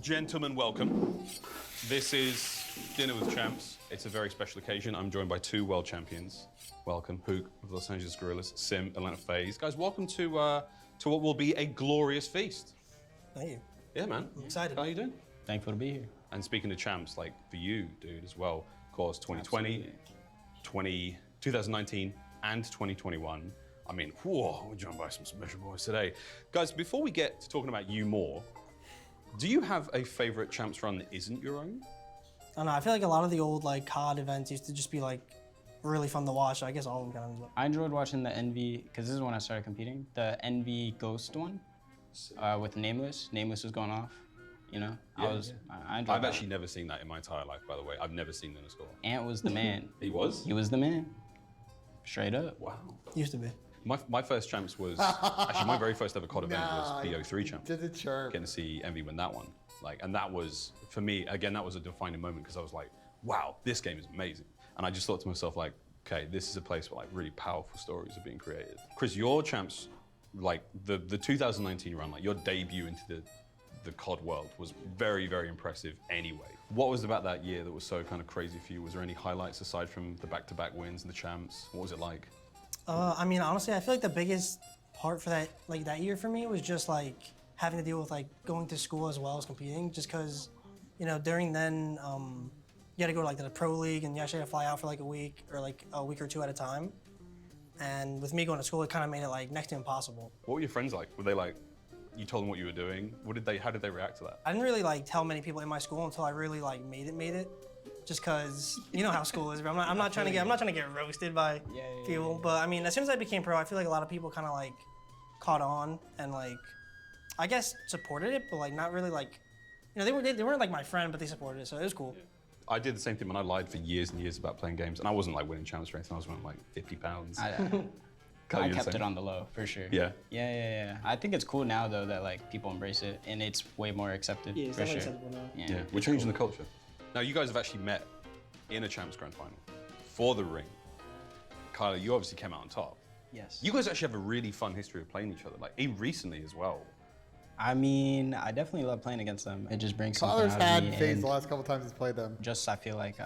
Gentlemen, welcome. This is Dinner with Champs. It's a very special occasion. I'm joined by two world champions. Welcome, Huke of Los Angeles Gorillas, Simp, Atlanta FaZe. Guys, welcome to what will be a glorious feast. Thank you. Yeah, man. I'm excited. How you doing? Thankful to be here. And speaking of champs, like for you, dude, as well, of course, 2020, 2019, and 2021. I mean, whoa, we're joined by some special boys today. Guys, before we get to talking about you more, do you have a favorite champs run that isn't your own? I don't know, I feel like a lot of the old like COD events used to just be like really fun to watch. I guess all of them kind of. I enjoyed watching the Envy, because this is when I started competing, the Envy Ghost one with Nameless. Nameless was going off, you know? I enjoyed I've that. actually never seen that in my entire life, by the way. I've never seen them score. Ant was the man. He was? He was the man. Straight up. Wow. Used to be. My first champs was, actually my very first ever COD event was BO3 champs. Did the chirp. Getting to see Envy win that one. Like, and that was, for me, again, that was a defining moment because I was like, wow, this game is amazing. And I just thought to myself like, okay, this is a place where like really powerful stories are being created. Chris, your champs, like the 2019 run, like your debut into the COD world was very, very impressive anyway. What was about that year that was so kind of crazy for you? Was there any highlights aside from the back-to-back wins and the champs? What was it like? I mean, honestly, I feel like the biggest part for that year for me was just like having to deal with like going to school as well as competing. Just because, you know, during then you had to go to like the pro league and you actually had to fly out for like a week or two at a time. And with me going to school, it kind of made it like next to impossible. What were your friends like? Were they like, you told them what you were doing? How did they react to that? I didn't really like tell many people in my school until I really like made it. Just cause you know how school is, bro. I'm not trying to get roasted by people. But I mean, as soon as I became pro, I feel like a lot of people kind of like caught on and like, I guess supported it, but like not really like, you know, they weren't like my friend, but they supported it, so it was cool. I did the same thing when I lied for years and years about playing games, and I wasn't like winning champs or anything. I was winning like 50 pounds. I kept it on the low, for sure. Yeah? Yeah. I think it's cool now, though, that like people embrace it, and it's way more accepted, Yeah, it's for definitely sure. acceptable now. Yeah, we're changing the culture. Now, you guys have actually met in a champs grand final for the ring. Kyler, you obviously came out on top. Yes. You guys actually have a really fun history of playing each other, like even recently as well. I mean, I definitely love playing against them. It just brings something Tyler's out had of me. FaZe and the last couple times he's played them. just I feel like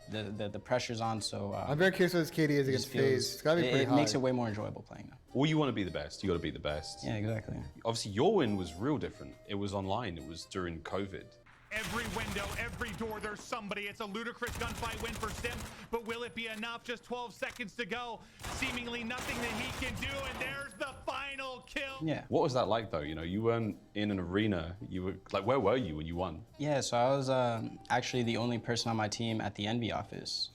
the pressure's on, so I'm very curious what his KD is against FaZe. It's gotta be pretty it high. makes it way more enjoyable playing them. Well, you want to be the best. You got to be the best. Yeah, exactly. Obviously, your win was real different. It was online. It was during COVID. Every window, every door, there's somebody. It's a ludicrous gunfight win for Simp, but will it be enough? Just 12 seconds to go. Seemingly nothing that he can do, and there's the final kill. Yeah. What was that like, though? You know, you weren't in an arena. You were like, where were you when you won? Yeah, so I was actually the only person on my team at the Envy office.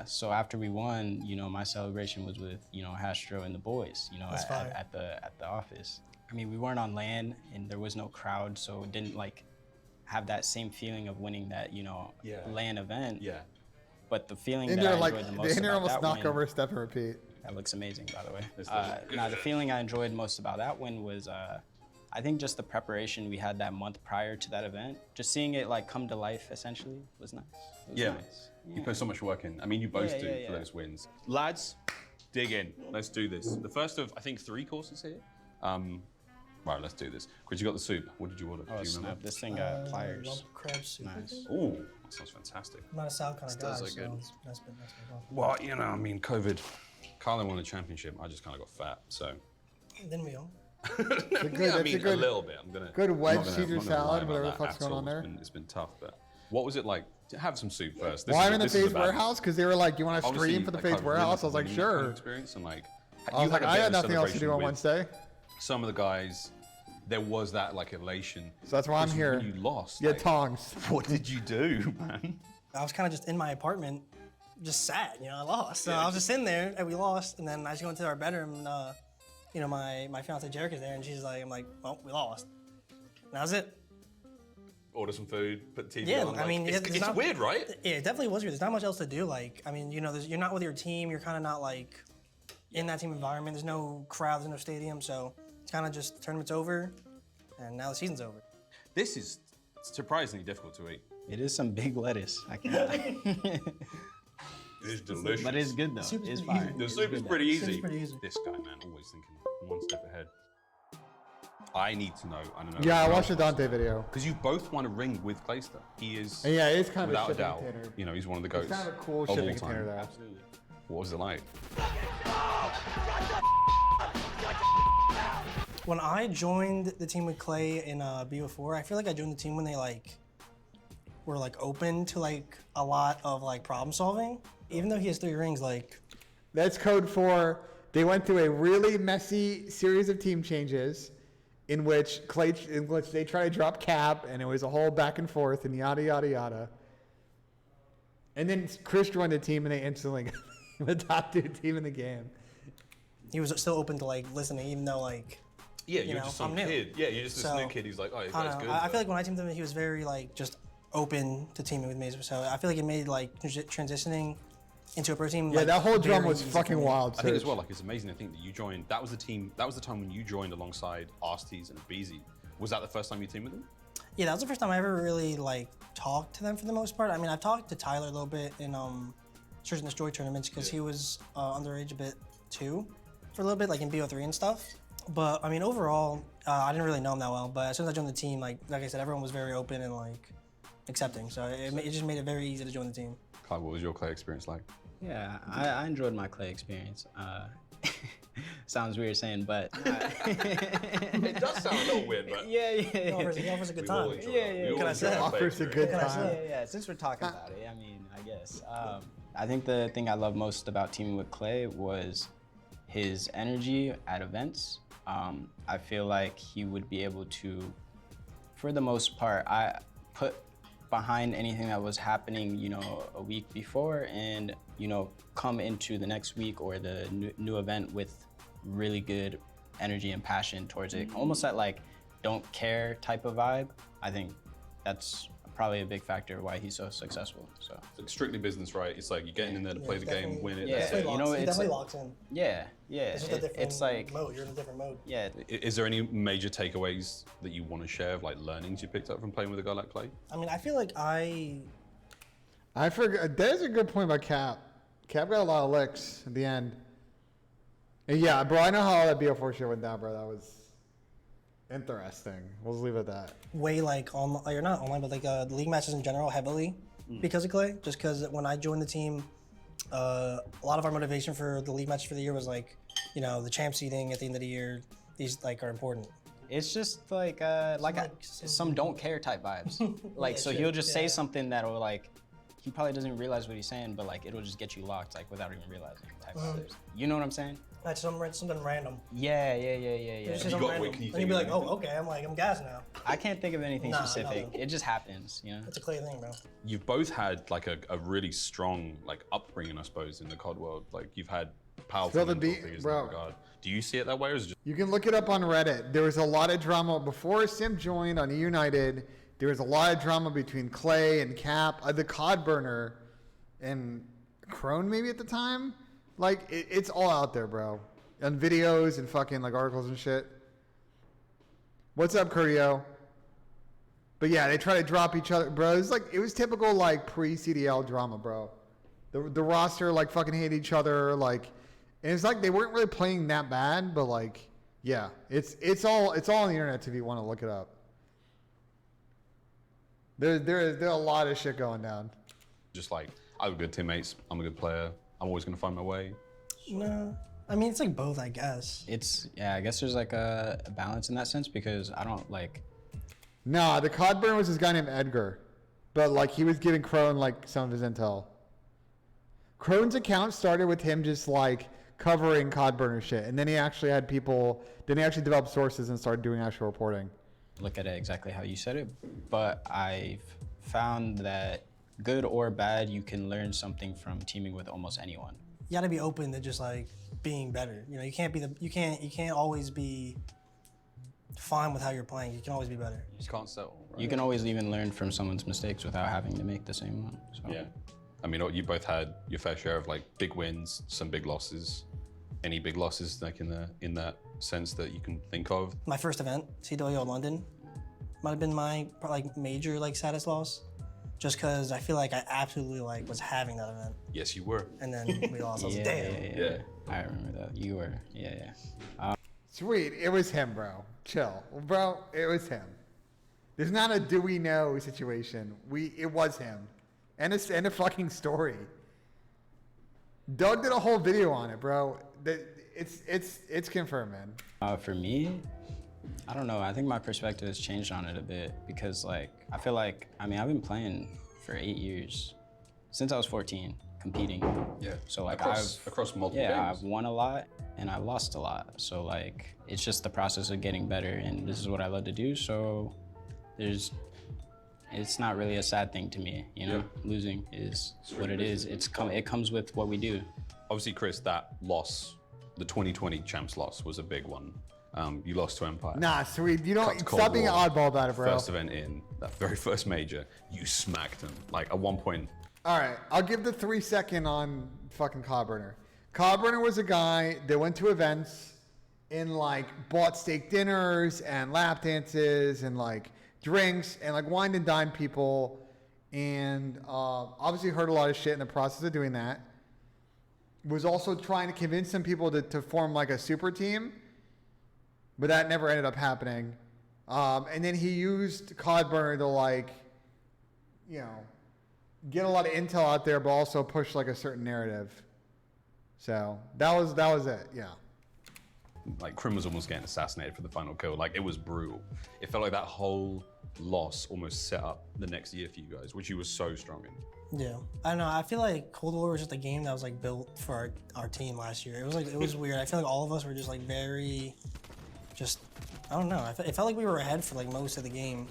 So after we won, you know, my celebration was with, you know, Hastro and the boys, you know, at the office. I mean, we weren't on LAN and there was no crowd, so it didn't like have that same feeling of winning that, you know, LAN event. Yeah. But the feeling And that you're I like, enjoyed the the most Inner about almost that knock win, over step and repeat. that looks amazing, by the way. The feeling I enjoyed most about that win was, I think just the preparation we had that month prior to that event, just seeing it like come to life essentially was nice. It was nice. You put so much work in. I mean, you both do for those wins. Lads, dig in. Let's do this. The first of, I think, 3 courses here. Right, let's do this. Chris, you got the soup. What did you order? Oh, do you remember? snap. This thing got pliers. Love crab soup. Nice. Ooh, that sounds fantastic. I'm not a salad kind of guy, does so look good. that's been fun. Well, you know, I mean, COVID. Carlin won a championship. I just kind of got fat, so. Then we all. I mean, a little bit. I'm gonna. Good wedge I'm not gonna- Caesar I'm not gonna lie salad, about whatever the that fuck's at going all. on there. It's been tough, but what was it like? Have some soup first. This Well, is I'm in the this is FaZe bad- warehouse because they were like, you want to obviously, stream for the like, FaZe kind of warehouse? I was like, winning kind of sure. Experience and like, I was like, I had a bit of a nothing else to do celebration on with Wednesday. Some of the guys, there was that like elation. So that's why I'm Chris, here. When you lost, Yeah, like, Tongs. what did you do, man? I was kind of just in my apartment, just sad, you know, I lost. So I was just sitting there and we lost, and then I just go into our bedroom and, you know, my fiance Jerica's there, and she's like, I'm like, well, we lost. And that was it. Order some food, put the TV Yeah, on. I mean, it's weird, right? Yeah, it definitely was weird. There's not much else to do. Like, I mean, you know, you're not with your team. You're kind of not like in that team environment. There's no crowd, there's no stadium, so it's kind of just tournament's over, and now the season's over. This is surprisingly difficult to eat. It is some big lettuce. I can't. It is delicious. But it's good though. Soup's It's pretty fire. easy. The soup is pretty easy. Soup's pretty easy. This guy, man, always thinking one step ahead. I need to know. I don't know. Yeah, I watched the Dante video. Because you both won a ring with Claystone. He is. And yeah, it's kind of a without a shipping doubt. container. You know, he's one of the goats. It's kind of a cool of all shipping time. container there. Absolutely. What was it like? When I joined the team with Clay in BO4, I feel like I joined the team when they like were like open to like a lot of like problem solving. Even though he has 3 rings, like That's code for they went through a really messy series of team changes in which they tried to drop Cap, and it was a whole back and forth and yada yada yada. And then Chris joined the team, and they instantly got the top 2 team in the game. he was still open to like listening, even though like Yeah, you you're know, just some I'm new. kid. Yeah, you're just this So, new kid. He's like, oh, this I guy's don't good. know. I feel like when I teamed him, he was very like just open to teaming with me. So I feel like it made like transitioning into a pro team. Yeah, like, that whole drum very was easy fucking for me. wild. I think as Serge. well, like it's amazing. I think that you joined. That was the team. That was the time when you joined alongside Arsties and Beezy. Was that the first time you teamed with them? Yeah, that was the first time I ever really like talked to them for the most part. I mean, I've talked to Tyler a little bit in Search and Destroy tournaments because he was underage a bit too, for a little bit, like in BO3 and stuff. But I mean, overall, I didn't really know him that well. But as soon as I joined the team, like I said, everyone was very open and like accepting. So it just made it very easy to join the team. Clyde, what was your Clay experience like? Yeah, I enjoyed my Clay experience. Sounds weird saying, but It does sound a little weird, but yeah. He offers a good time. Yeah. Can I say? Offers a good time. Yeah. Since we're talking about it, I mean, I guess. I think the thing I love most about teaming with Clay was his energy at events. I feel like he would be able to, for the most part, I put behind anything that was happening, you know, a week before, and you know, come into the next week or the new event with really good energy and passion towards it. Almost that like don't care type of vibe. I think that's probably a big factor why he's so successful. So it's strictly business, right? It's like you're getting in there to play the game, win it. Yeah. That's it. You know, He it's definitely like- locks in. yeah. It's just a different It's like mode. You're in a different mode. yeah. Is there any major takeaways that you want to share of like learnings you picked up from playing with a guy like Clay? I mean, I feel like I forgot. There's a good point about Cap. Cap got a lot of licks at the end. And yeah, bro, I know how all that BO4 shit went down, bro. That was interesting. We'll just leave it at that. way like on, you're not online, but like the league matches in general heavily because of Clay. Just because when I joined the team, a lot of our motivation for the league matches for the year was like, you know, the champ seeding at the end of the year. These like are important. It's just like some don't care type vibes. Like Yeah, so sure. he'll just say Yeah. something that will like he probably doesn't realize what he's saying, but like it'll just get you locked like without even realizing type vibes. You know what I'm saying? That's something random. Yeah. Just You something got random. what, can you And think you'd be of like, oh, anything? okay. I'm gassed now. I can't think of anything Nah, specific. nothing. It just happens, you know? It's a Clay thing, bro. You've both had like a really strong like upbringing, I suppose, in the COD world. Like you've had powerful Spill the mentor beat, figures bro. in that regard. Do you see it that way, or is it just You can look it up on Reddit. There was a lot of drama before Simp joined on United. There was a lot of drama between Clay and Cap, the COD burner, and Crone maybe at the time. Like it's all out there, bro, on videos and fucking like articles and shit. What's up, Curtio? But yeah, they try to drop each other, bro. It was typical like pre-CDL drama, bro. The roster like fucking hate each other, like, and it's like they weren't really playing that bad, but like, yeah, it's all on the internet if you want to look it up. There a lot of shit going down. just like I have good teammates, I'm a good player, I'm always gonna find my way? No, I mean it's like both, I guess. I guess there's like a balance in that sense because I don't like Nah, the COD burner was this guy named Edgar, but like he was giving Crone like some of his intel. Crone's account started with him just like covering COD burner shit, and then he actually had people. Then he actually developed sources and started doing actual reporting. look at it exactly how you said it, but I've found that good or bad, you can learn something from teaming with almost anyone. You got to be open to just like being better. You know, you can't always be fine with how you're playing. You can always be better. You can't settle, right? You can always even learn from someone's mistakes without having to make the same one. So. Yeah. I mean, you both had your fair share of like big wins, some big losses. Any big losses like in that sense that you can think of? My first event, CDL London, might have been my like major like saddest loss, just because I feel like I absolutely like was having that event, Yes, you were. and then we lost. I was like, damn. Yeah. I remember that. You were, yeah. Sweet, it was him, bro. Chill, bro. It was him. There's not a do we know situation. It was him, and it's end of fucking story. Doug did a whole video on it, bro. It's confirmed, man. For me, I don't know. I think my perspective has changed on it a bit because, like, I feel like, I mean, I've been playing for 8 years since I was 14, competing. Yeah. So like across multiple yeah, games. I've won a lot and I've lost a lot. So like, it's just the process of getting better, and this is what I love to do. So it's not really a sad thing to me, you know. Losing is what it is. It comes with what we do. Obviously, Chris, that loss, the 2020 champs loss, was a big one. You lost to Empire. Nah, Sweet. You don't Cold stop being an War. oddball about it, bro. First event in that very first major, you smacked him. Like at one point. All right, I'll give the 3 second on fucking Cobburner. Cobburner was a guy that went to events and like bought steak dinners and lap dances and like drinks and like wined and dined people, and obviously heard a lot of shit in the process of doing that. Was also trying to convince some people to form like a super team, but that never ended up happening. And then he used Codburner to like, you know, get a lot of intel out there, but also push like a certain narrative. So that was it. Yeah. Like Krim was almost getting assassinated for the final kill. Like it was brutal. It felt like that whole loss almost set up the next year for you guys, which you were so strong in. Yeah, I don't know. I feel like Cold War was just a game that was like built for our team last year. It was weird. I feel like all of us were just like very, I don't know. It felt like we were ahead for like most of the game,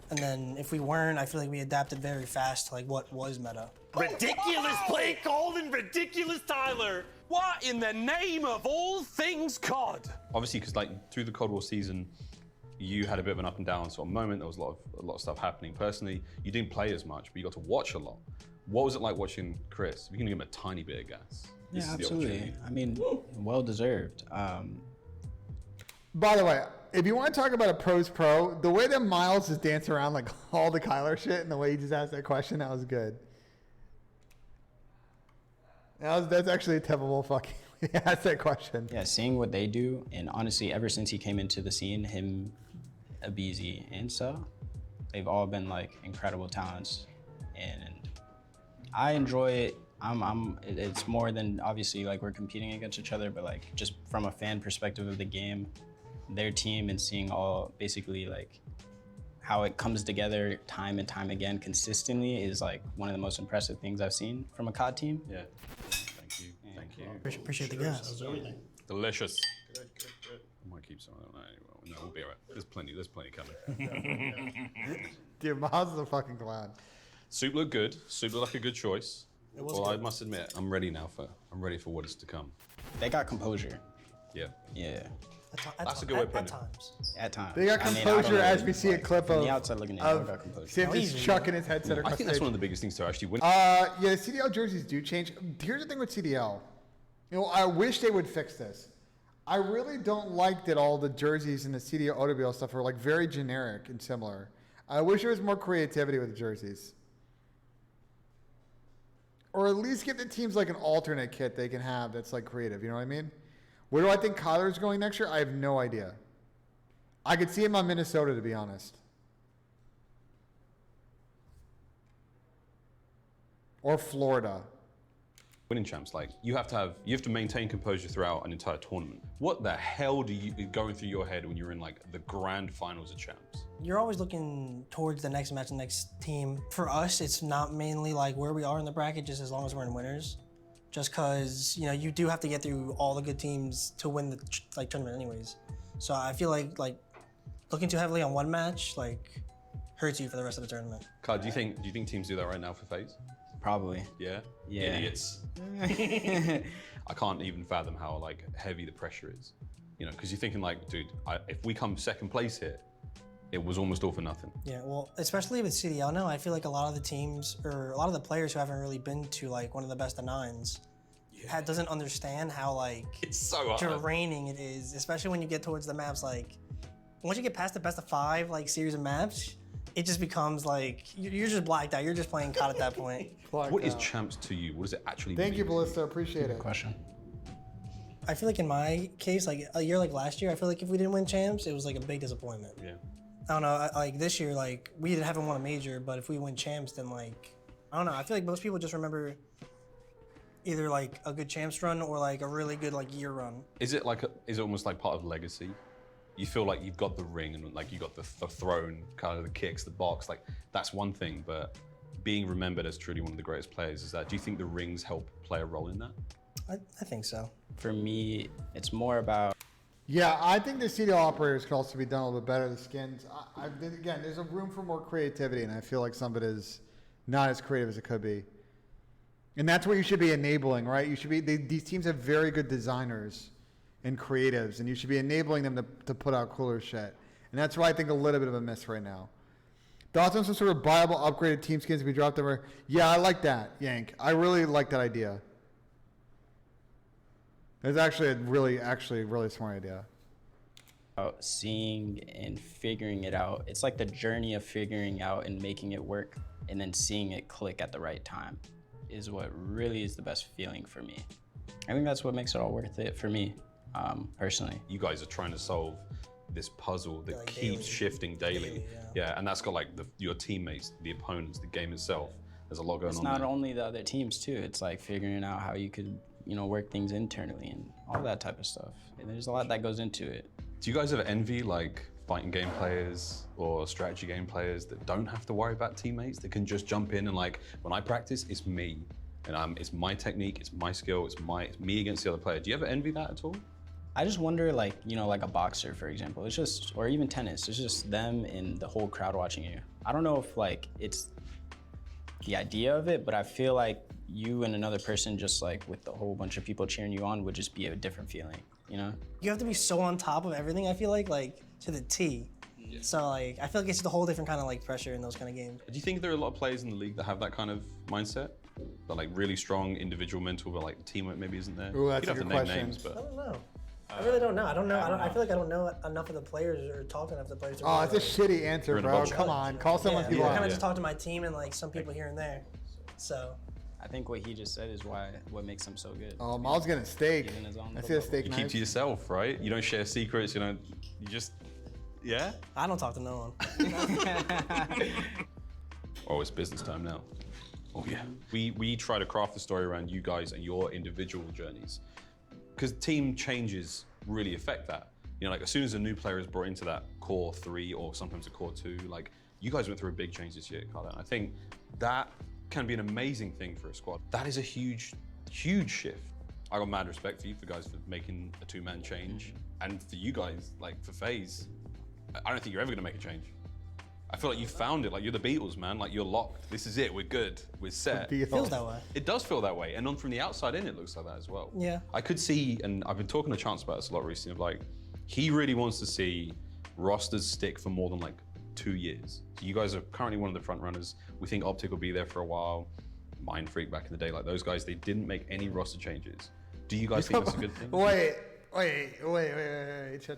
and then if we weren't, I feel like we adapted very fast to like what was meta. Ridiculous play called and ridiculous Tyler. What in the name of all things COD? Obviously, because like through the Cold War season, you had a bit of an up and down sort of moment. There was a lot of stuff happening personally. You didn't play as much, but you got to watch a lot. What was it like watching Chris? If you can give him a tiny bit of gas. Yeah, absolutely. I mean, well deserved. By the way, if you want to talk about a pro's pro, the way that Miles just danced around like all the Kyler shit and the way he just asked that question, that was good. That's actually a typical fucking way to ask that question. Yeah, seeing what they do, and honestly, ever since he came into the scene, him, Abizi, and so, they've all been like incredible talents, and I enjoy it. It's more than obviously like we're competing against each other, but like just from a fan perspective of the game, their team, and seeing all basically like how it comes together time and time again consistently is like one of the most impressive things I've seen from a COD team. Yeah. Thank you. Thank you. Appreciate the gas. Delicious. I might keep some of them. No, we'll be all right. There's plenty coming. Dude, Miles is a fucking clown. Soup looked good. Soup looked like a good choice. was Well, good. I must admit, I'm ready for what is to come. They got composure. Yeah. Yeah, That's a good way of putting it. times. at times. They got I mean, I composure don't know, as we see a like, clip from of, the outside looking in, they got composure. Sim just easy, chucking his headset I across think that's stage. one of the biggest things to actually win. Yeah, CDL jerseys do change. Here's the thing with CDL. You know, I wish they would fix this. I really don't like that all the jerseys and the CDL Autobill stuff are like very generic and similar. I wish there was more creativity with the jerseys. Or at least give the teams like an alternate kit they can have that's like creative, you know what I mean? Where do I think Kyler's going next year? I have no idea. I could see him on Minnesota, to be honest. Or Florida. Winning champs, like you have to maintain composure throughout an entire tournament. What the hell is going through your head when you're in like the grand finals of champs? You're always looking towards the next match, the next team. For us, it's not mainly like where we are in the bracket, just as long as we're in winners. Just because, you know, you do have to get through all the good teams to win the tournament anyways. So I feel like looking too heavily on one match like hurts you for the rest of the tournament. Kai, do you think teams do that right now for FaZe? Probably. Yeah? Yeah. Idiots. I can't even fathom how like heavy the pressure is. You know, because you're thinking like, dude, if we come second place here, it was almost all for nothing. Yeah, well, especially with CDL now, I feel like a lot of the teams or a lot of the players who haven't really been to like one of the best of nines doesn't understand how like It's so hard. draining it is, especially when you get towards the maps. Like once you get past the best of 5 like series of maps, it just becomes like you're just blacked out. You're just playing COD at that point. What is champs to you? What does it actually mean? Thank you, Ballista. Appreciate it. Question. I feel like in my case, like a year like last year, I feel like if we didn't win champs, it was like a big disappointment. Yeah. I don't know, like this year, like we haven't won a major, but if we win champs, then like, I don't know. I feel like most people just remember either like a good champs run or like a really good like year run. Is it almost like part of legacy? You feel like you've got the ring and like you got the throne, kind of the kicks, the box, like that's one thing, but being remembered as truly one of the greatest players is that, do you think the rings help play a role in that? I think so. For me, it's more about. Yeah, I think the CDL operators could also be done a little bit better. The skins, again, there's a room for more creativity, and I feel like some of it is not as creative as it could be. And that's what you should be enabling, right? You should be. These teams have very good designers and creatives, and you should be enabling them to put out cooler shit. And that's why I think a little bit of a miss right now. Thoughts on some sort of viable upgraded team skins to be dropped over? Yeah, I like that, Yank. I really like that idea. It's actually a really smart idea. About seeing and figuring it out. It's like the journey of figuring out and making it work, and then seeing it click at the right time is what really is the best feeling for me. I think that's what makes it all worth it for me, personally. You guys are trying to solve this puzzle that like keeps daily. shifting daily. Daily, yeah, and that's got like your teammates, the opponents, the game itself. There's a lot going It's on not there. only the other teams too. It's like figuring out how you could, work things internally and all that type of stuff. And there's a lot that goes into it. Do you guys ever envy like fighting game players or strategy game players that don't have to worry about teammates, that can just jump in and like, when I practice, it's me. And it's my technique, it's my skill, it's me against the other player. Do you ever envy that at all? I just wonder, like a boxer, for example. It's just, or even tennis. It's just them and the whole crowd watching you. I don't know if like it's the idea of it, but I feel like you and another person just like with the whole bunch of people cheering you on would just be a different feeling, You have to be so on top of everything, I feel like to the T. Yeah. So like, I feel like it's just a whole different kind of like pressure in those kind of games. Do you think there are a lot of players in the league that have that kind of mindset? That like really strong individual mental, but like teamwork maybe isn't there? Ooh, that's you a don't good have to name question. names, I but don't know. I really don't know. I don't know. I feel like I don't know enough of the players or talk enough of the players. Oh, it's a shitty answer, You're in a bro. bunch. Come on, call someone Yeah, people I out. kind of just talk to my team and like some people here and there. So. I think what he just said is what makes him so good. Oh, Miles getting a steak. Even his own I see a steak you knife. keep to yourself, right? You don't share secrets. You just, yeah. I don't talk to no one. Oh, it's business time now. Oh yeah. We try to craft the story around you guys and your individual journeys, because team changes really affect that. Like as soon as a new player is brought into that core 3 or sometimes a core 2, like you guys went through a big change this year, Carla. And I think that can be an amazing thing for a squad. That is a huge, huge shift. I got mad respect for you guys for making a 2-man change, and for you guys, like for FaZe, I don't think you're ever gonna make a change. I feel like you found it, like you're the Beatles, man. Like you're locked. This is it. We're good. We're set. It feels that way. It does feel that way, and from the outside in, it looks like that as well. Yeah. I could see, and I've been talking to Chance about this a lot recently. Of like, he really wants to see rosters stick for more than like 2 years. So you guys are currently one of the front runners. We think Optic will be there for a while. Mind Freak back in the day, like those guys, they didn't make any roster changes. Do you guys think that's a good thing? Wait. Chill.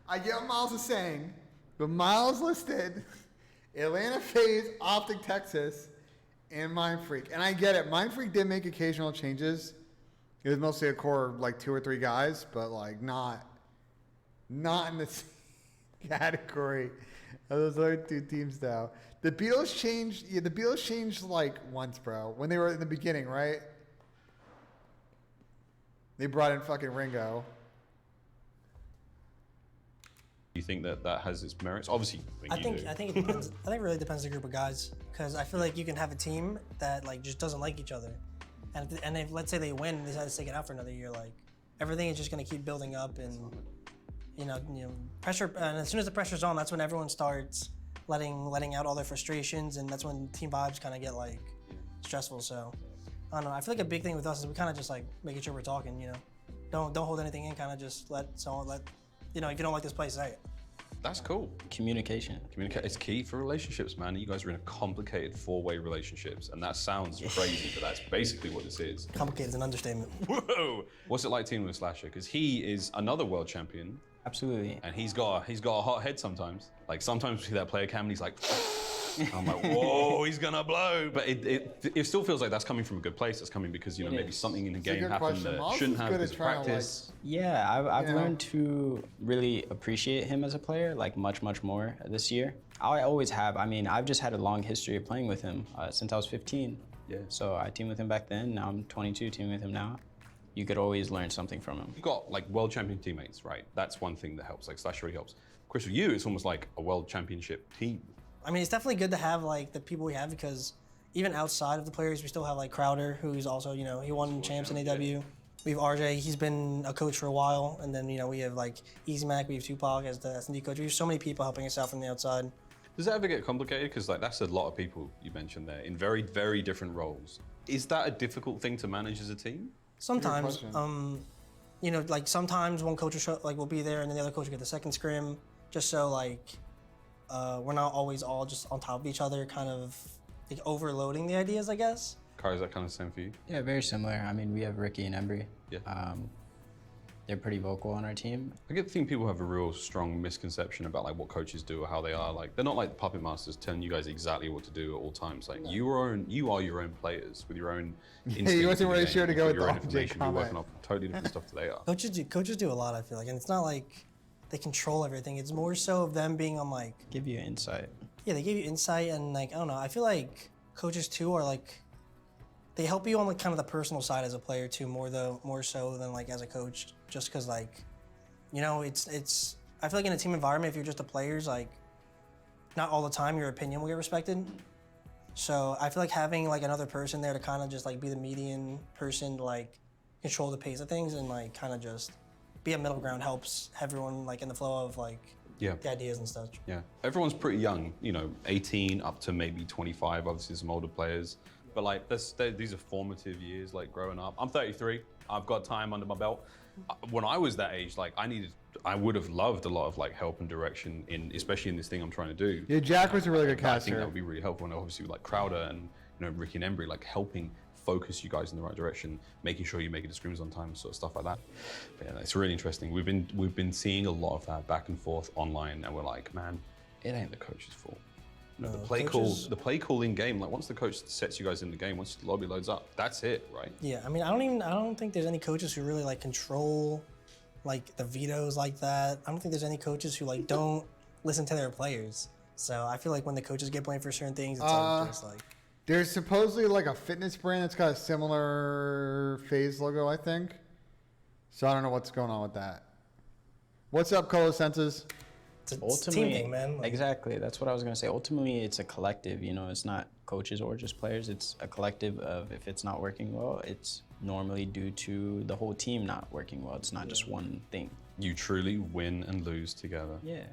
I get what Miles is saying, but Miles listed Atlanta FaZe, Optic Texas, and Mind Freak. And I get it. Mind Freak did make occasional changes. It was mostly a core of like 2 or 3 guys, but like not in the category of those other 2 teams now. The Beatles changed. Yeah, the Beatles changed like once, bro. When they were in the beginning, right? They brought in fucking Ringo. Do you think that has its merits? Obviously, I think it depends. I think it really depends on the group of guys, because I feel like you can have a team that like just doesn't like each other, and if let's say they win and they decide to stick it out for another year, like everything is just gonna keep building up, and pressure. And as soon as the pressure's on, that's when everyone starts letting out all their frustrations, and that's when team vibes kind of get like stressful. So I don't know. I feel like a big thing with us is we kind of just like making sure we're talking. Don't hold anything in. Kind of just let if you don't like this place, say it. That's cool. Communication. It's key for relationships, man. You guys are in a complicated 4-way relationships, and that sounds crazy, but that's basically what this is. Complicated is an understatement. Whoa! What's it like teaming with Slasher? Because he is another world champion, Absolutely. and he's got a hot head sometimes. Like sometimes we see that player cam, and he's like, I'm like, whoa, he's gonna blow. But it still feels like that's coming from a good place. It's coming because, you know, maybe something in the game happened that shouldn't have because of practice. Yeah, I've learned to really appreciate him as a player, like much more this year. I always have. I mean, I've just had a long history of playing with him since I was 15. Yeah. So I teamed with him back then. Now I'm 22, teaming with him now. You could always learn something from him. You've got like world champion teammates, right? That's one thing that helps. Like Slash really helps. Chris, for you, it's almost like a world championship team. I mean, it's definitely good to have like the people we have because even outside of the players, we still have like Crowder, who's also, you know, he won champs in AW. We have RJ, he's been a coach for a while. And then, you know, we have like Easy Mac, we have Tupac as the S&D coach. We have so many people helping us out from the outside. Does that ever get complicated? Because like that's a lot of people you mentioned there in very, very different roles. Is that a difficult thing to manage as a team? Sometimes, you know, like sometimes one coach will be there and then the other coach will get the second scrim, just so like we're not always all just on top of each other, kind of like overloading the ideas, I guess. Kai, is that kind of the same for you? Yeah, very similar. I mean, we have Ricky and Embry. Yeah. They're pretty vocal on our team. I think people have a real strong misconception about like what coaches do or how they are. Like they're not like the puppet masters telling you guys exactly what to do at all times. Like you are your own players with your own instincts. He wasn't really sure to go with your the own information. You're working off totally different stuff that they are. Coaches do a lot, I feel like, and it's not like they control everything. It's more so of them being on like give you insight. Yeah, they give you insight and like I don't know. I feel like coaches too are like they help you on like kind of the personal side as a player too, more so than like as a coach. Just because like, you know, it's. I feel like in a team environment, if you're just the players, like, not all the time your opinion will get respected. So I feel like having like another person there to kind of just like be the median person to like control the pace of things and like kind of just be a middle ground helps everyone like in the flow of like the ideas and stuff. Yeah, everyone's pretty young, you know, 18 up to maybe 25. Obviously, some older players, but like these are formative years, like growing up. I'm 33. I've got time under my belt. When I was that age, like I would have loved a lot of like help and direction especially in this thing I'm trying to do. Yeah, Jack was a really good caster. I think that would be really helpful, and obviously with like Crowder and you know Ricky and Embry, like helping focus you guys in the right direction, making sure you make it to scrims on time, sort of stuff like that. But yeah, it's really interesting. We've been seeing a lot of that back and forth online, and we're like, man, it ain't the coach's fault. You know, the play call in game, like once the coach sets you guys in the game, once the lobby loads up, that's it, right? Yeah, I mean, I don't think there's any coaches who really like control like the vetoes like that. I don't think there's any coaches who like don't listen to their players. So I feel like when the coaches get blamed for certain things, it's like just like. There's supposedly like a fitness brand that's got a similar FaZe logo, I think. So I don't know what's going on with that. What's up, Colo Senses? It's a team thing, man. Like, exactly. That's what I was going to say. Ultimately, it's a collective. You know, it's not coaches or just players. It's a collective of if it's not working well, it's normally due to the whole team not working well. It's not just one thing. You truly win and lose together. Yeah.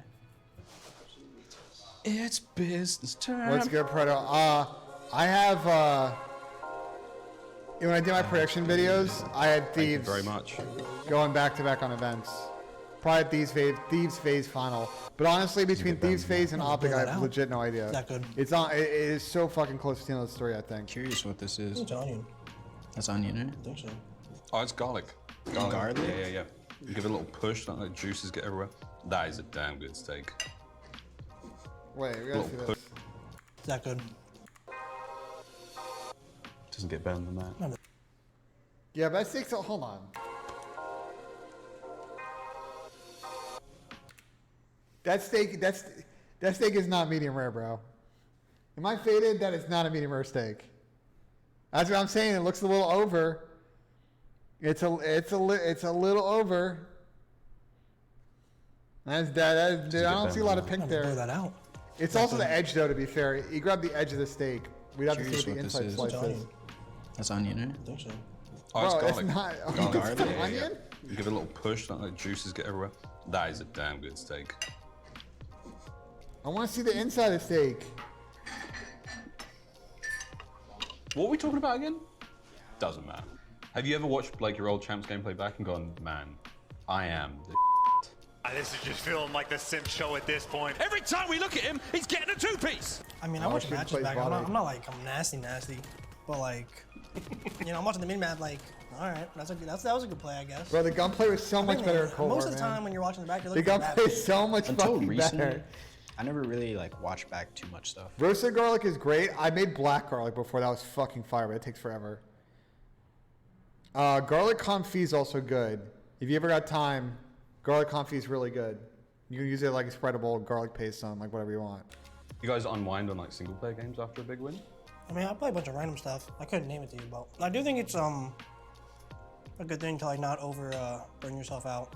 It's business time. What's good, Preto? I have, when I did my prediction videos, I had Thieves Thank you very much. Going back to back on events. Probably Thieves FaZe final. But honestly, between Thieves FaZe and Optic, I have legit no idea. That good. It's not. It is so fucking close to the end of the story, I think. Curious what this is. it's onion. That's onion, right? I think so. Oh, it's garlic. Garlic? Yeah. You give it a little push, let the juices get everywhere. That is a damn good steak. Wait, we gotta see this. Is that good? Doesn't get better than that. Yeah, but that steak's. Hold on. That steak is not medium rare, bro. Am I faded? That is not a medium rare steak. That's what I'm saying. It looks a little over. It's a little over. I don't see a lot of pink there. Blow that out. It's also the edge, though. To be fair, you grab the edge of the steak. We'd have to see what the inside slice is. That's onion, right? I think so. Oh, it's Bro, garlic. it's not. Garlic? It's onion. You give it a little push, let the juices get everywhere. That is a damn good steak. I want to see the inside of the steak. What are we talking about again? Doesn't matter. Have you ever watched like your old Champs gameplay back and gone, man, I am the This is just feeling like the Simp show at this point. Every time we look at him, he's getting a two-piece. I mean, I watch matches back. I'm not like I'm nasty, but like, you know, I'm watching the mini map. Like, all right, that was a good play, I guess. Bro, the gunplay was so much better. Most of the time when you're watching the back, you're looking the for gunplay is so much Until fucking recently, better. I never really like watched back too much stuff. Roasted garlic is great. I made black garlic before. That was fucking fire, but it takes forever. Garlic confit is also good. If you ever got time, garlic confit is really good. You can use it like a spreadable garlic paste on like whatever you want. You guys unwind on like single player games after a big win? I mean, I play a bunch of random stuff. I couldn't name it to you, but I do think it's a good thing to like not burn yourself out.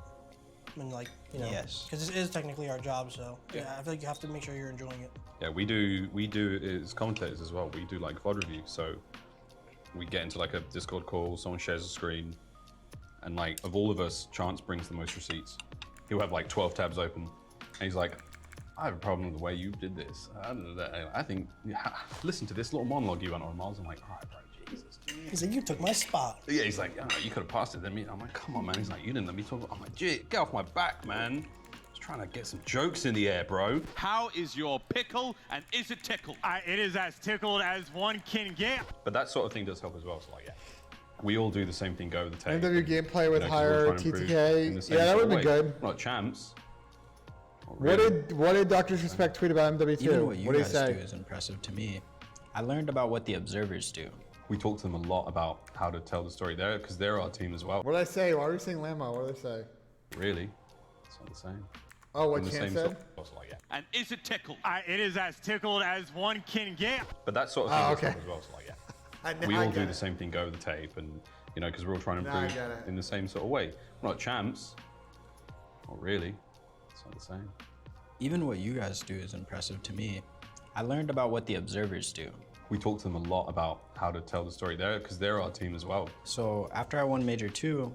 I mean, like, you know, Yes. because this is technically our job, so yeah, I feel like you have to make sure you're enjoying it. Yeah, we do it as commentators as well. We do like VOD reviews, so we get into like a Discord call, someone shares a screen, and like of all of us, Chance brings the most receipts. He'll have like 12 tabs open, and he's like, I have a problem with the way you did this. I think, listen to this little monologue you went on, Miles. I'm like, all right, bro, Jesus. He's like, you took my spot. Yeah, he's like, you could have passed it. Then I'm like, come on, man. He's like, you didn't let me talk. I'm like, gee, get off my back, man. I was trying to get some jokes in the air, bro. How is your pickle, and is it tickled? It is as tickled as one can get. But that sort of thing does help as well. So like, yeah, we all do the same thing, go over the tape. MW gameplay with 'cause we're higher trying to improve in TTK. the same Yeah, that sort would of be way. good. Not champs. Not What really. did Dr. Respect tweet about MW2? Even what you What did he guys say? do is impressive to me. I learned about what the observers do. We talk to them a lot about how to tell the story there, because they're our team as well. What did I say? Why are we saying Lambo? What did I say? Really, it's not the same. Oh, what In the Chan same said? sort of, so like, yeah. And is it tickled? It is as tickled as one can get. But that sort of thing Oh, does okay. help as well. So like, yeah. I We all do get the it. same thing, go over the tape, and you know, because we're all trying to No, I improve get it. in the same sort of way. We're not champs. Not really. It's not the same. Even what you guys do is impressive to me. I learned about what the observers do. We talk to them a lot about how to tell the story there, because they're our team as well. So after I won Major 2,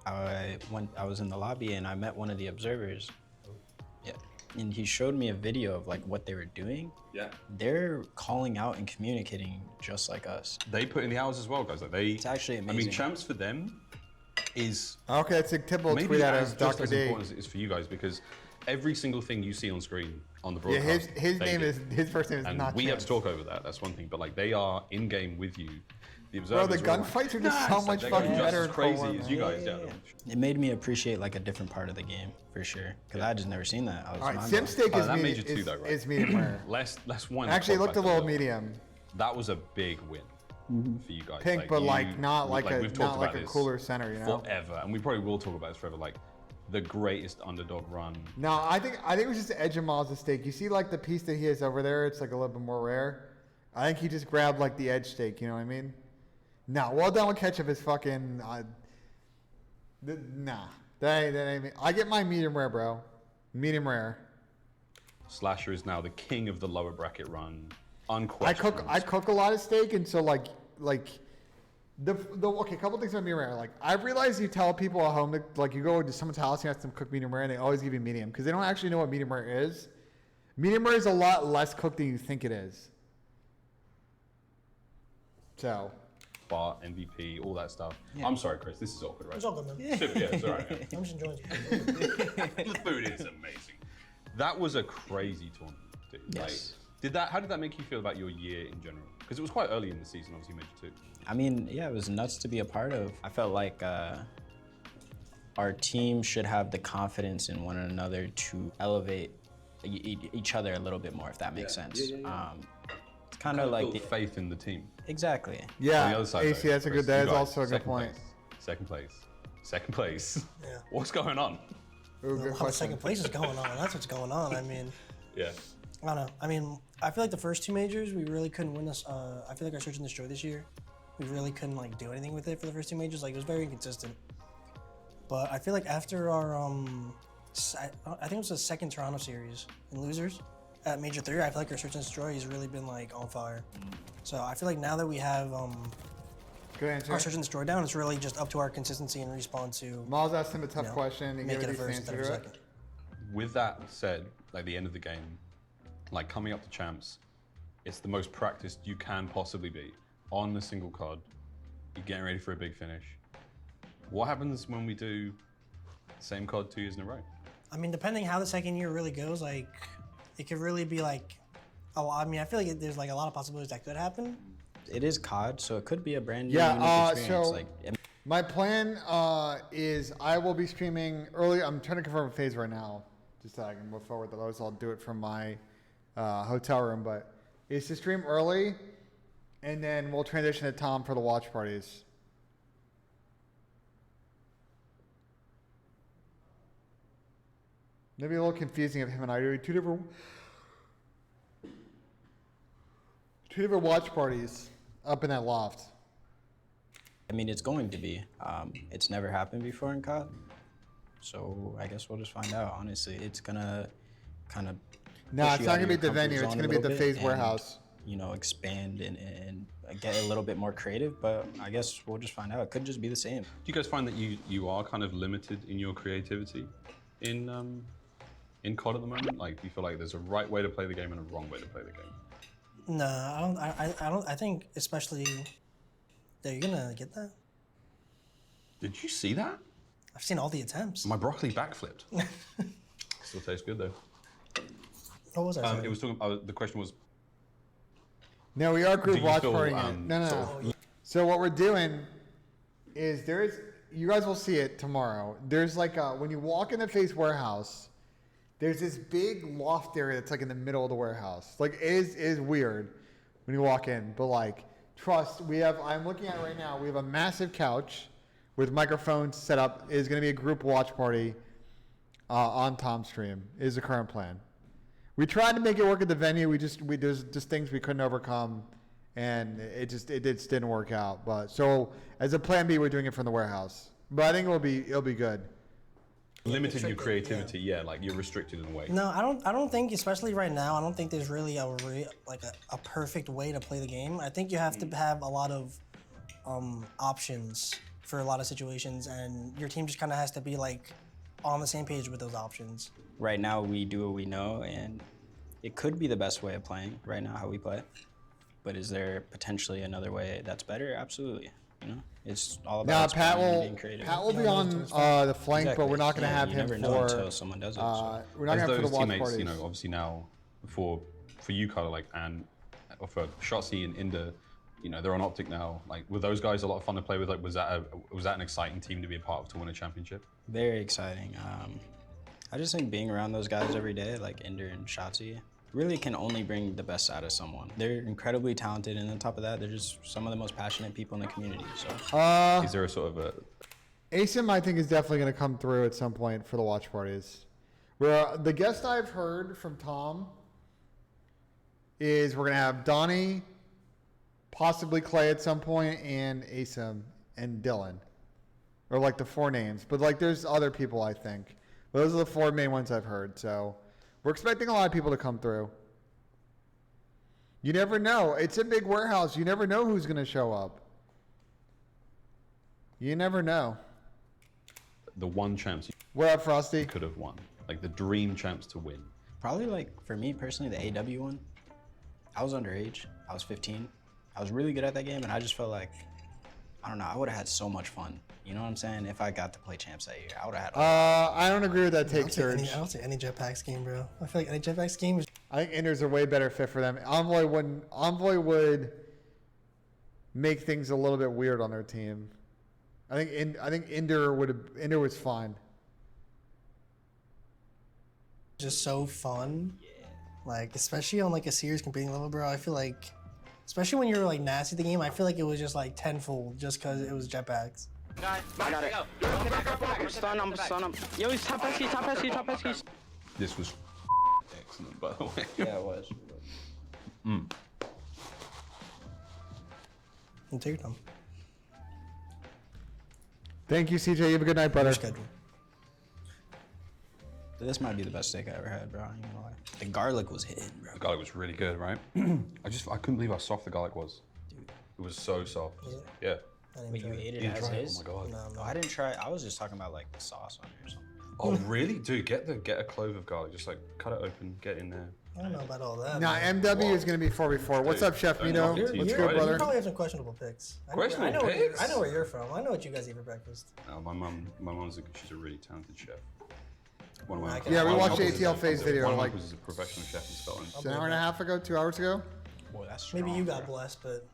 I was in the lobby and I met one of the observers. Yeah. And he showed me a video of like what they were doing. Yeah. They're calling out and communicating just like us. They put in the hours as well, guys. Like they. It's actually I mean, amazing. champs for them is Okay, it's a typical maybe tweet out as of just Dr. as D. important as it is for you guys, because every single thing you see on screen on the Yeah, broadcast. his they name do. is his first name is And not we have Chance. to talk over that. That's one thing. But like they are in game with you. The Bro, observers the are all gunfights are just "Nah, so it's much they're fucking just better as in crazy Cold War, as you man. guys. Yeah. It made me appreciate like a different part of the game for sure. Because I just never seen that. I was All right, mind Sim blown. Steak Oh, is, that made medium, you two, though, right? is medium rare. Let's wind. Actually, it the looked a podcast little up. medium. That was a big win for you guys. Pink, but you- like not like we've a talked not like about a this cooler center, you know. forever, and we probably will talk about this forever. Like the greatest underdog run. No, I think it was just the edge of Miles' steak. You see, like the piece that he has over there, it's like a little bit more rare. I think he just grabbed like the edge steak. You know what I mean? No, well done with ketchup is fucking. Nah, that ain't me. I get my medium rare, bro. Medium rare. Slasher is now the king of the lower bracket run. I Unquestioned. cook a lot of steak, and so like the okay. A couple things about medium rare. Like I realize you tell people at home that like you go to someone's house and you ask them to cook medium rare, and they always give you medium because they don't actually know what medium rare is. Medium rare is a lot less cooked than you think it is. So. Bar, MVP, all that stuff. I'm sorry, Chris. This is awkward, right? It's all good, man. Yeah, it's all right. I'm just enjoying it. The food is amazing. That was a crazy tournament, dude. Yes. Like, how did that make you feel about your year in general? Because it was quite early in the season, obviously, Major 2. I mean, yeah, it was nuts to be a part of. I felt like our team should have the confidence in one another to elevate each other a little bit more, if that makes sense. It's kind of like built faith in the team. Exactly. Yeah, On the other side, AC, though, that's a Chris, good. That you is guys, also a good second point. place. Second place. Yeah. What's going on? Ooh, good Well, question. second place is going on. That's what's going on. I mean, Yeah. I don't know. I mean, I feel like the first two majors, we really couldn't win this. I feel like our Search and Destroy this year, we really couldn't like do anything with it for the first two majors. Like it was very inconsistent. But I feel like after our, I think it was the second Toronto series in losers at Major 3, I feel like our Search and Destroy has really been like on fire. So I feel like now that we have Good answer. our Search and Destroy down, it's really just up to our consistency and respawn to Miles asked him a tough know, question. He make gave it a a decent first instead answer of a to it. second. With that said, like the end of the game, like coming up to champs, it's the most practiced you can possibly be on the single card. You're getting ready for a big finish. What happens when we do the same card 2 years in a row? I mean, depending how the second year really goes, like it could really be like, oh, I mean, I feel like there's like a lot of possibilities that could happen. It is COD, so it could be a brand new Yeah, unique experience. so- Like, My plan is I will be streaming early. I'm trying to confirm a phase right now. just so I can move forward. Otherwise, I'll do it from my hotel room. But is to stream early, and then we'll transition to Tom for the watch parties. Maybe a little confusing of him and I doing two different watch parties up in that loft. I mean, it's going to be. It's never happened before in COD. So I guess we'll just find out. Honestly, it's gonna kind of. No, it's not gonna be at the venue. It's gonna be at the FaZe warehouse. You know, expand and get a little bit more creative. But I guess we'll just find out. It could just be the same. Do you guys find that you are kind of limited in your creativity in COD at the moment? Like, do you feel like there's a right way to play the game and a wrong way to play the game? No, I don't. I think especially. Are you gonna get that? Did you see that? I've seen all the attempts. My broccoli backflipped. Still tastes good though. What was I saying? It was talking. The question was. No, we are group Do you watch feel, partying. No. So what we're doing is you guys will see it tomorrow. There's like when you walk in the FaZe warehouse, there's this big loft area that's like in the middle of the warehouse. Like it is weird when you walk in, but like trust, I'm looking at it right now. We have a massive couch with microphones set up. It is going to be a group watch party on Tom's stream is the current plan. We tried to make it work at the venue. There's just things we couldn't overcome, and it just didn't work out. But so as a plan B, we're doing it from the warehouse. But I think it'll be good. Limited your creativity, yeah. Like you're restricted in a way. No, I don't think, especially right now, I don't think there's really a perfect way to play the game. I think you have to have a lot of options for a lot of situations, and your team just kind of has to be like on the same page with those options. Right now, we do what we know, and it could be the best way of playing right now, how we play. But is there potentially another way that's better? Absolutely. You know, it's all about being creative. Pat will be on the flank, Exactly. but we're not going to have you him never for. know until someone does it. So. We're not going to As have for those the watch teammates, parties. you know, obviously now for you, kind of like, and for Shotzi and Inder, you know, they're on Optic now. Like, were those guys a lot of fun to play with? Like, was that an exciting team to be a part of to win a championship? Very exciting. I just think being around those guys every day, like Inder and Shotzi, really can only bring the best out of someone. They're incredibly talented, and on top of that, they're just some of the most passionate people in the community. So, is there a sort of a ASIM, I think, is definitely going to come through at some point for the watch parties. Where the guest I've heard from Tom is we're going to have Donnie, possibly Clay at some point, and ASIM and Dylan, or like the four names. But like, there's other people, I think. Those are the four main ones I've heard. So. We're expecting a lot of people to come through. You never know. It's a big warehouse. You never know who's going to show up. You never know. the one chance What up, Frosty? you could have won? Like the dream chance to win. Probably like for me personally, the AW one. I was underage. I was 15. I was really good at that game, and I just felt like, I don't know, I would have had so much fun. You know what I'm saying? If I got to play champs that year, I would have had. I don't agree with that take, Surge. I don't say any jetpack scheme, bro. I feel like any jetpack scheme is. I think Ender's a way better fit for them. Envoy would make things a little bit weird on their team. I think Ender was fine. Just so fun. Like, especially on like a serious competing level, bro. I feel like, especially when you're like nasty at the game, I feel like it was just like tenfold just because it was jetpacks. I got it. I'm stun him. Yo, he's top SK. This was excellent, by the way. Yeah, it was. And take your time. Thank you, CJ. You have a good night, brother. Schedule. This might be the best steak I ever had, bro. I ain't gonna lie. The garlic was hitting, bro. The garlic was really good, right? I couldn't believe how soft the garlic was. Dude. It was so soft. Was it? Yeah. Wait, you ate it You as tried it? is? Oh my god. No, No, I didn't try. I was just talking about like the sauce on it or something. Oh really? Dude, get a clove of garlic. Just like cut it open, get in there. I don't know about all that. Nah, man. MW is going to be 4v4. What's Dude, up, Chef don't Mito? knock it till you What's try good, it. You brother? probably have some questionable picks. Questionable picks? I know where you're from. I know what you guys eat for breakfast. My mom's she's a really talented chef. One of my Okay. Yeah, we my watched uncle the is ATL a- FaZe video, One of my like- uncles is a professional chef in Scotland. It's an hour and a half ago, 2 hours ago? Boy, that's strong. Maybe you got blessed, but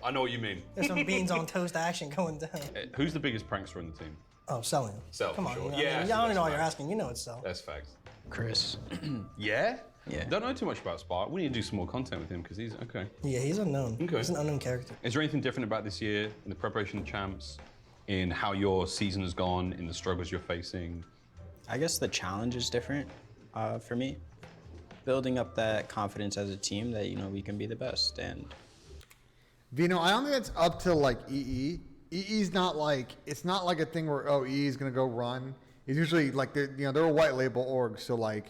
I know what you mean. there's some beans on toast action going down. Who's the biggest prankster in the team? Oh, selling. Sell, Come for on. sure. You know, Yeah, I actually, don't even know that's what you're facts. asking. You know it's sell. That's facts. Chris. Yeah? Yeah. Don't know too much about Spark. We need to do some more content with him because he's okay. Yeah, he's unknown. Okay. He's an unknown character. Is there anything different about this year in the preparation of champs, in how your season has gone, in the struggles you're facing? I guess the challenge is different for me. Building up that confidence as a team that, you know, we can be the best. And Vino, I don't think it's up to like EE. EE's not like, it's not like a thing where, oh, EE is going to go run. It's usually like, they're a white label org. So like,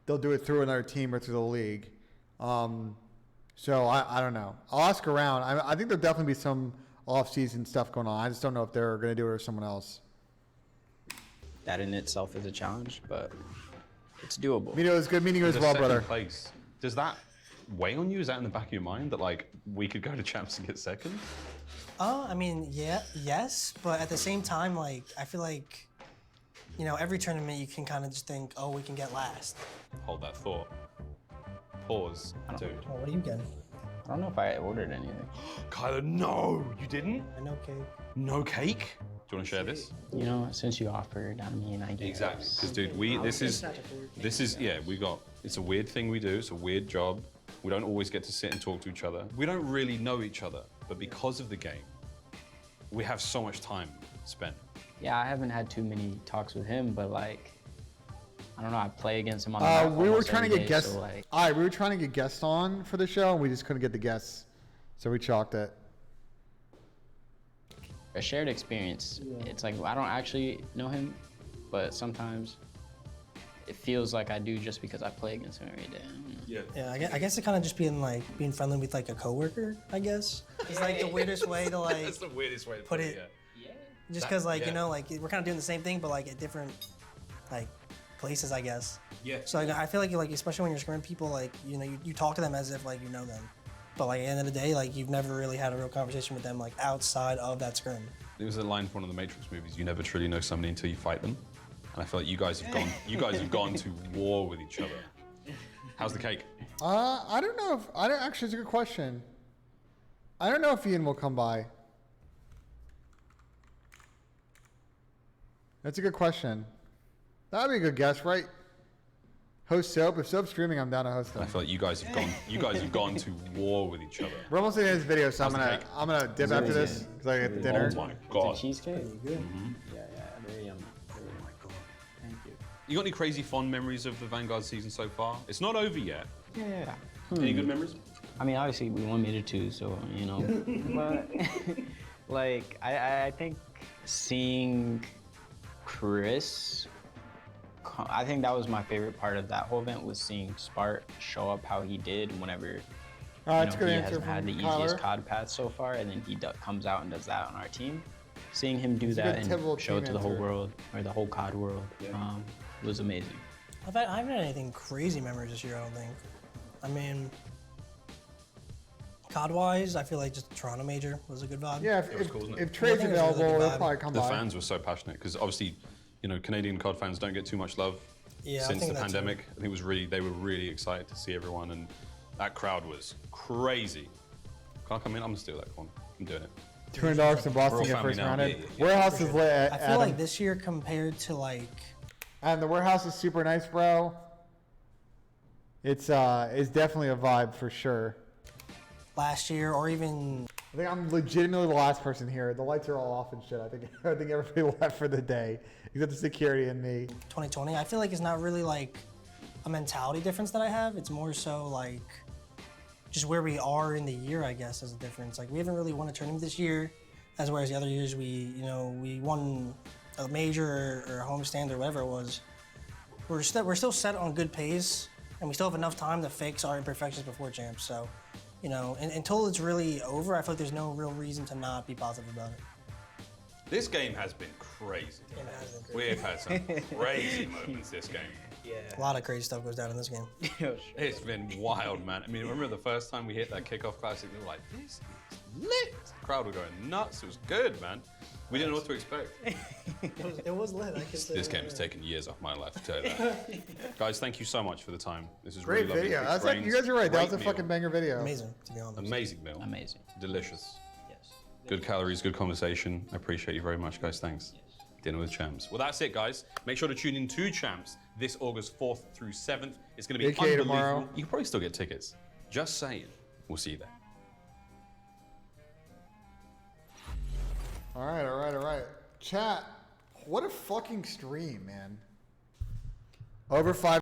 they'll do it through another team or through the league. So I don't know. I'll ask around. I think there'll definitely be some off-season stuff going on. I just don't know if they're going to do it with someone else. that in itself is a challenge, but it's doable. Vino, it was good meeting you as The well, second brother. place. Does that weigh on you? Is that in the back of your mind that like we could go to champs and get second? I mean, yes, but at the same time, like, I feel like, you know, every tournament you can kind of just think, oh, we can get last. Hold that thought. Pause, dude. Oh, what are you getting? I don't know if I ordered anything. Kyler, no, you didn't? I know cake. No cake? Do you want to share this? You know, since you offered, I mean, I guess. Exactly, because dude, this is, yeah, it's a weird thing we do, it's a weird job. We don't always get to sit and talk to each other. We don't really know each other, but because of the game, we have so much time spent. Yeah, I haven't had too many talks with him, but like, I don't know, I play against him on the map We were almost trying to every get day, guests. so, like, All right, we were trying to get guests on for the show, and we just couldn't get the guests, so we chalked it. a shared experience. It's like, I don't actually know him, but sometimes it feels like I do just because I play against him every day. Yeah, I guess it kind of just being friendly with like a coworker, I guess. It's like the weirdest way to like That's the weirdest way to put it. yeah. Just because you know, like we're kind of doing the same thing, but like at different like places, I guess. Yeah. So like, I feel like especially when you're scrimming people, like you know, you talk to them as if like you know them, but like at the end of the day, like you've never really had a real conversation with them like outside of that scrim. There was a line from one of the Matrix movies, you never truly know somebody until you fight them. And I feel like you guys have gone to war with each other. How's the cake? I don't know if actually, it's a good question. I don't know if Ian will come by. That's a good question. That'd be a good guess, right? Host Soap. If Soap's streaming, I'm down to host I him. feel like you guys have gone to war with each other. We're almost in his video, so How's the cake? I'm gonna dip after this because I get the dinner. Oh my It's god. a cheesecake? Yeah, very yummy. Thank you. You got any crazy fond memories of the Vanguard season so far? It's not over yet. Yeah. Any good memories? I mean, obviously we won Major 2, so, you know. But, like, I think seeing Chris, I think that was my favorite part of that whole event, was seeing Spark show up how he did whenever That's a good he answer hasn't had from the easiest Kyler. COD path so far, and then he comes out and does that on our team. Seeing him do It's a that good typical and show it team to the whole answer. world, or the whole COD world, was amazing. I haven't had anything crazy memories this year, I don't think. I mean, COD-wise, I feel like just the Toronto Major was a good vibe. Yeah, was cool, wasn't it? if Trey's I think it was a really available, good they'll vibe. probably come The by. fans were so passionate because obviously, you know, Canadian COD fans don't get too much love Yeah, I since think the that too. pandemic. I think they were really excited to see everyone, and that crowd was crazy. Can I come in? I'm gonna steal that corner. I'm doing it. $200 to Boston We're all get family first now. rounded. Yeah. Warehouse is lit. I feel like this year compared to like, And the warehouse is super nice, bro. It's definitely a vibe for sure. last year or even I think I'm legitimately the last person here. The lights are all off and shit. I think everybody left for the day, except the security and me. 2020, I feel like it's not really like a mentality difference that I have. It's more so like just where we are in the year, I guess, is a difference. Like we haven't really won a tournament this year, as whereas the other years we won a major or a homestand or whatever it was. We're still set on good pace, and we still have enough time to fix our imperfections before champs. So, you know, until it's really over, I feel like there's no real reason to not be positive about it. This game has been crazy. It has been crazy. We've had some crazy moments this game. A lot of crazy stuff goes down in this game. It's been wild, man. I mean, remember the first time we hit that kickoff classic? We were like, this is lit. The crowd were going nuts. It was good, man. We didn't know what to expect. It was lit. I can say This that. game has taken years off my life, to tell you that. Guys, thank you so much for the time. This is Great really lovely. video. Big That's like, brains, you guys are right. That great was a meal. fucking banger video. Amazing, to be honest. Amazing meal. Amazing. Delicious. Yes. Good calories, good conversation. I appreciate you very much, guys. Thanks. Dinner with Champs. Well, that's it, guys. Make sure to tune in to Champs this August 4th through 7th. It's going to be Big K unbelievable. tomorrow. You can probably still get tickets. Just saying. We'll see you there. All right. Chat, what a fucking stream, man. Over 5